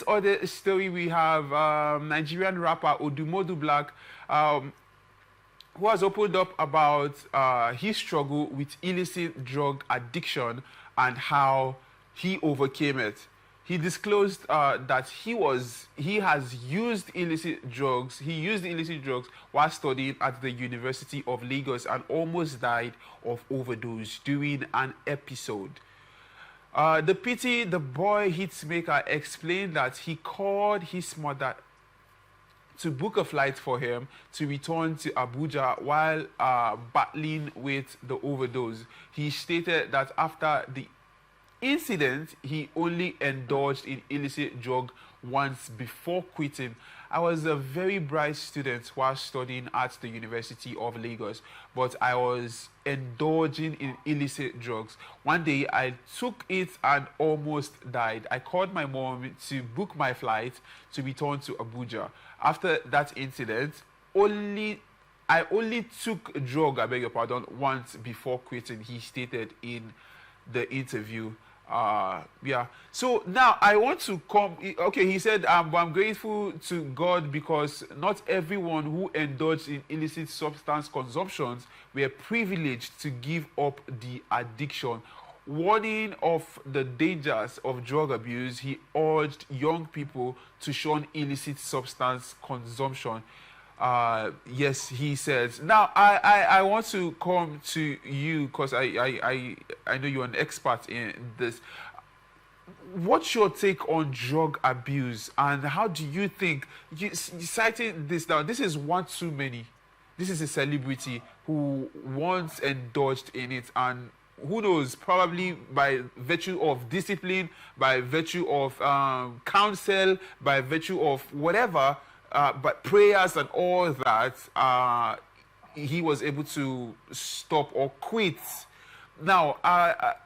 other story, we have Nigerian rapper Odumodublvck, who has opened up about his struggle with illicit drug addiction and how he overcame it. He disclosed that he has used illicit drugs. He used illicit drugs while studying at the University of Lagos and almost died of overdose during an episode. The boy hitmaker explained that he called his mother to book a flight for him to return to Abuja while battling with the overdose. He stated that after the incident, he only indulged in illicit drug once before quitting. I was a very bright student while studying at the University of Lagos, but I was indulging in illicit drugs. One day I took it and almost died. I called my mom to book my flight to return to Abuja. After that incident, I only took a drug, I beg your pardon, once before quitting, he stated in the interview. Yeah. So now I want to come. Okay, he said, I'm grateful to God because not everyone who indulged in illicit substance consumptions were privileged to give up the addiction. Warning of the dangers of drug abuse, he urged young people to shun illicit substance consumption. Yes, he says. Now, I want to come to you because I know you're an expert in this. What's your take on drug abuse, and how do you think, you citing this now, this is one too many. This is a celebrity who once indulged in it, and who knows, probably by virtue of discipline, by virtue of counsel, by virtue of whatever, but prayers and all that, he was able to stop or quit. Now,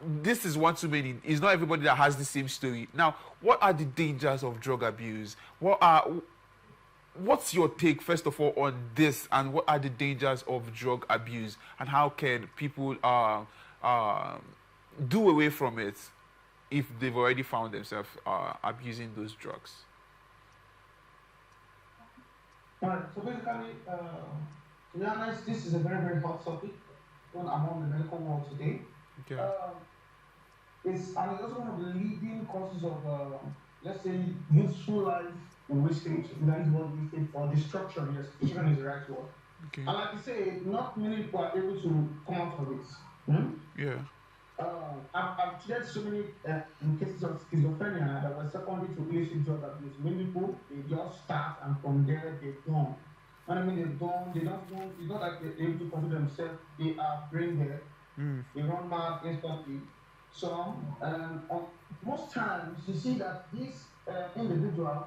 this is one too many. It's not everybody that has the same story. Now, what are the dangers of drug abuse? What's your take, first of all, on this, and what are the dangers of drug abuse, and how can people do away from it if they've already found themselves abusing those drugs? All right. So basically, to be honest, this is a very, very hot topic among the medical world today. Okay. It's also one of the leading causes of, let's say, useful life wastage. That is what we say, or destruction. Yes, destruction is the right word. Okay. And like you say, not many people are able to come out of it. Hmm? Yeah. I've treated so many cases of schizophrenia that were secondary to illicit drug abuse. Many people, they just start, and from there they're gone. When I mean they're gone, they don't want, it's not like they're able to control themselves, they are brain dead. They run mad instantly. So, most times you see that these individuals,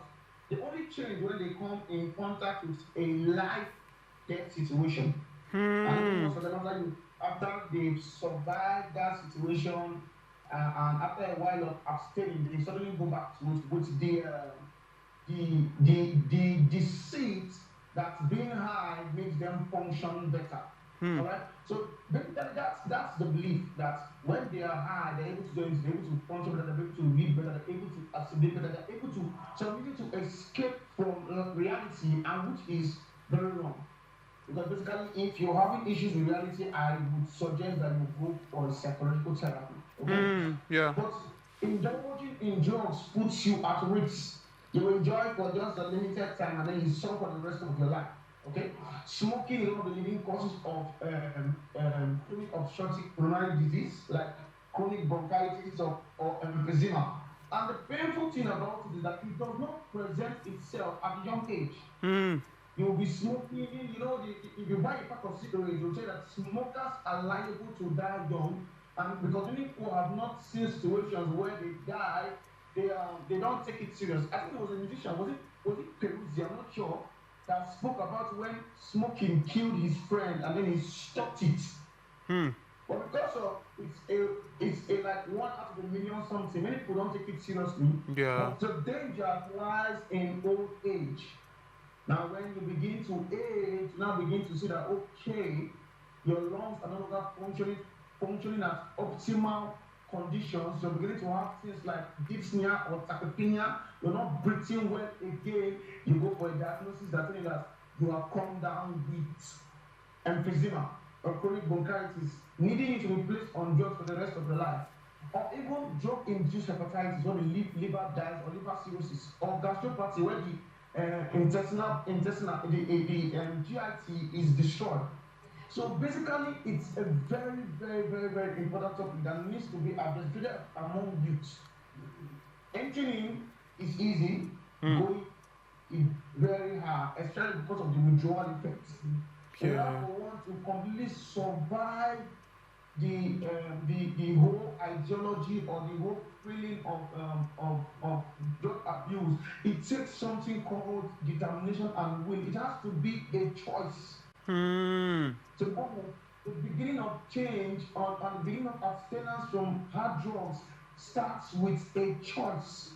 they only change when they come in contact with a life-death situation. And most of them, after they've survived that situation, and after a while of abstaining, they suddenly go back to it with the deceit that being high makes them function better. All right. So that's the belief that when they are high, they're able to do it, they're able to function better, they're able to read better, they're able to assimilate better, they're able to escape from reality, and which is very wrong. Because basically, if you're having issues with reality, I would suggest that you go for psychological therapy. Okay? Yeah. But indulging in drugs puts you at risk. You enjoy for just a limited time, and then you suffer for the rest of your life. Okay? Smoking is one of the leading causes of chronic obstructive pulmonary disease, like chronic bronchitis or emphysema. And the painful thing about it is that it does not present itself at a young age. You will be smoking, if you buy a pack of cigarettes, you'll say that smokers are liable to die young, and because many people have not seen situations where they die, they don't take it serious. I think it was a musician, was it Peruzzi, I'm not sure, that spoke about when smoking killed his friend and then he stopped it. But because of it's a like 1 out of a million something, many people don't take it seriously. Yeah. But the danger lies in old age. Now, when you begin to age, now begin to see that, okay, your lungs are no longer functioning at optimal conditions. You're beginning to have things like dyspnea or tachypnea. You're not breathing well again. You go for a diagnosis that tells you that you have come down with emphysema or chronic bronchitis, needing you to be placed on drugs for the rest of your life. Or even drug-induced hepatitis, where the liver dies, or liver cirrhosis, or gastropathy, where the GIT is destroyed. So basically, it's a very, very, very, very important topic that needs to be addressed among youth. Entering is easy, going is very hard, especially because of the withdrawal effect. You have to want to completely survive the whole ideology or the whole feeling of drug abuse. It takes something called determination and will. It has to be a choice. So the beginning of change or the beginning of abstinence from hard drugs starts with a choice.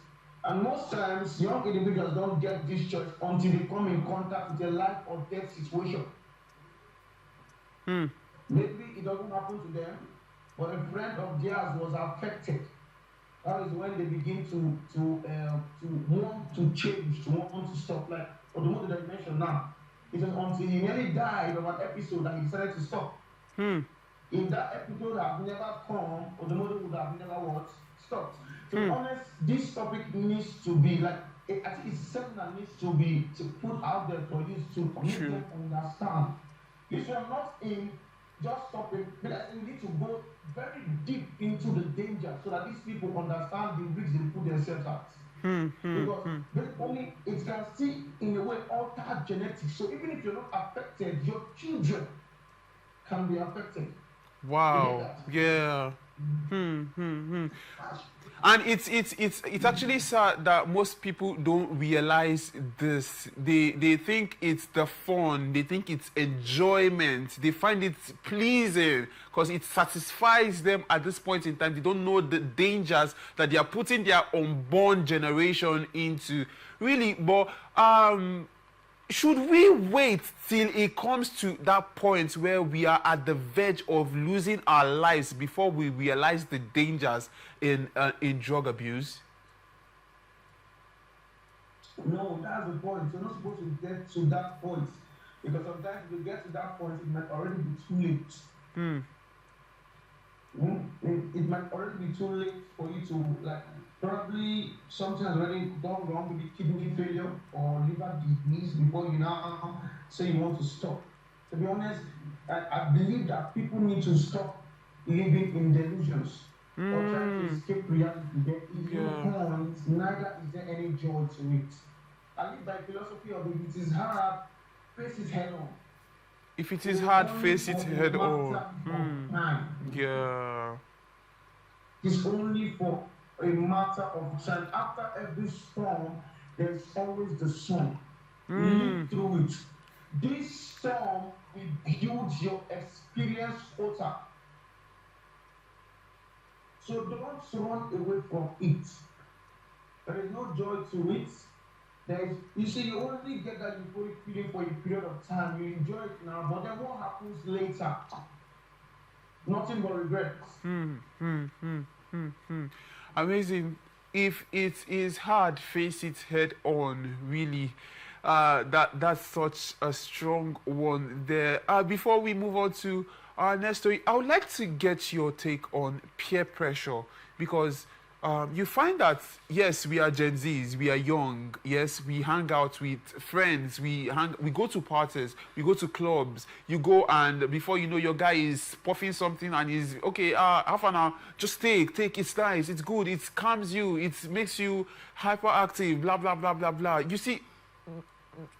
And most times, young individuals don't get this choice until they come in contact with a life or death situation. Maybe it doesn't happen to them, but a friend of theirs was affected. That is when they begin to want to change, to want to stop. Like Odumodublvck that you mentioned now, it was until he nearly died of an episode that he decided to stop. If that episode had never come, Odumodublvck would have never what? Stopped. To be honest, this topic needs to be like, I think it's something that needs to be put out there for you to make them understand. If you're not in just stopping, because we need to go very deep into the danger so that these people understand the risks they put themselves at. Because only it can still, in a way, alter genetics. So even if you're not affected, your children can be affected. Wow. Yeah. And it's actually sad that most people don't realize this. They think it's the fun, they think it's enjoyment, they find it pleasing because it satisfies them at this point in time. They don't know the dangers that they are putting their unborn generation into. Really, but should we wait till it comes to that point where we are at the verge of losing our lives before we realize the dangers in drug abuse? No, that's the point. You're not supposed to get to that point, because sometimes if you get to that point, it might already be too late. It might already be too late for you to, like, probably something has already gone wrong with the kidney failure or liver disease before you now say you want to stop. To be honest, I believe that people need to stop living in delusions or trying to escape reality. There is no point, neither is there any joy to it. I live by philosophy of if it is hard, face it head on. If it is hard, face it head on. Yeah. It's only for a matter of time. After every storm, there's always the sun. Live through it. This storm will build your experience further. So don't run away from it. There is no joy to it. You see, you only get that euphoric feeling for a period of time. You enjoy it now, but then what happens later? Nothing but regrets. Amazing. If it is hard, face it head on. Really, that's such a strong one there. Before we move on to our next story, I would like to get your take on peer pressure, because you find that, yes, we are Gen Zs, we are young, yes, we hang out with friends, we go to parties, we go to clubs, you go and before you know, your guy is puffing something and he's, okay, half an hour, just take, it's nice, it's good, it calms you, it makes you hyperactive, blah, blah, blah, blah, blah. You see,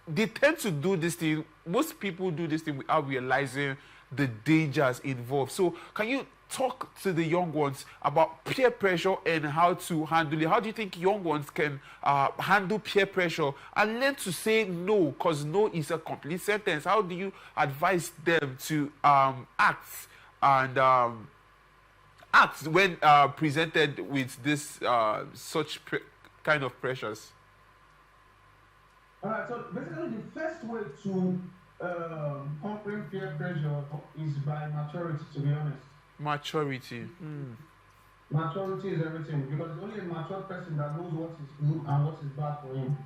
they tend to do this thing, most people do this thing without realizing the dangers involved. So can you talk to the young ones about peer pressure and how to handle it? How do you think young ones can handle peer pressure and learn to say no, because no is a complete sentence? How do you advise them to act and act when presented with this such kind of pressures? All right, so basically the first way to conquering peer pressure is by maturity, to be honest. Maturity. Maturity is everything because it's only a mature person that knows what is good and what is bad for him.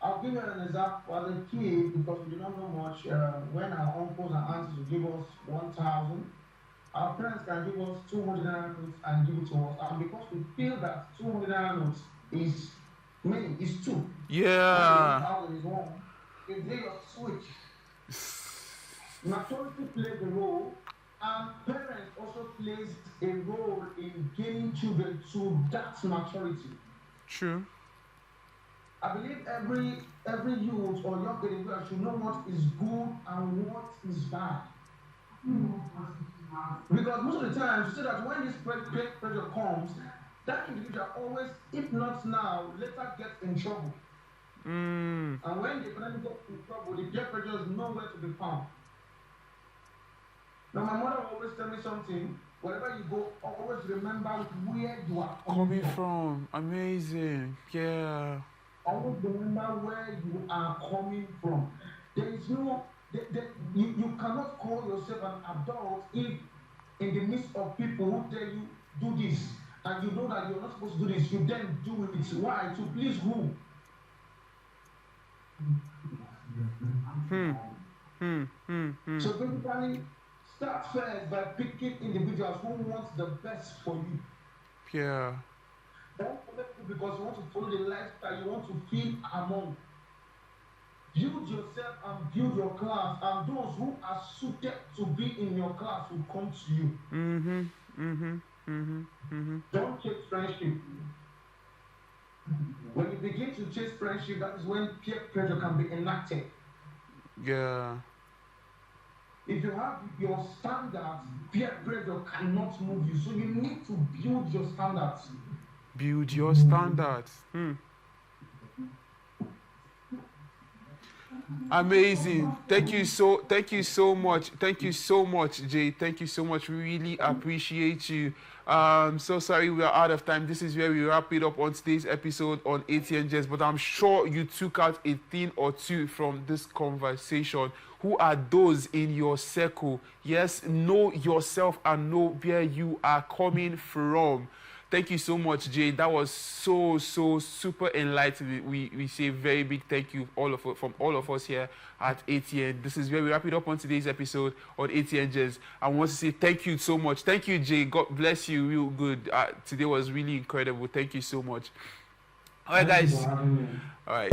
I'll give you an example. As a kid, because we do not know much, when our uncles and aunties will give us 1,000, our parents can give us 200 naira notes and give it to us. And because we feel that 200 naira notes is many, is two. Yeah. 1,000 is one. If they just switch, maturity plays a role, and parents also plays a role in getting children to that maturity. True. I believe every youth or young individual should know what is good and what is bad. Because most of the time, you see that when this pressure comes, that individual always, if not now, later gets in trouble. And when they finally get in trouble, the peer pressure is nowhere to be found. Now, my mother always tell me something. Wherever you go, always remember where you are coming from. Amazing. Yeah. Always remember where you are coming from. There is no, you cannot call yourself an adult if in the midst of people who tell you do this and you know that you're not supposed to do this, you then do it. Why? To please who? So basically, start first by picking individuals who want the best for you. Yeah. Don't follow people because you want to follow the lifestyle you want to feel among. Build yourself and build your class, and those who are suited to be in your class will come to you. Don't chase friendship. When you begin to chase friendship, that is when peer pressure can be enacted. Yeah. If you have your standards, peer pressure cannot move you. So you need to build your standards. Build your standards. Amazing. Thank you so much. Thank you so much, Jay. Thank you so much. We really appreciate you. So sorry we are out of time. This is where we wrap it up on today's episode on ATNJs, but I'm sure you took out a thing or two from this conversation. Who are those in your circle? Yes, know yourself and know where you are coming from. Thank you so much, Jay. That was so super enlightening. We say very big thank you from all of us here at ATN. This is where we wrap it up on today's episode on ATNJs. I want to say thank you so much. Thank you, Jay. God bless you. Real good. Today was really incredible. Thank you so much. All right, guys. All right.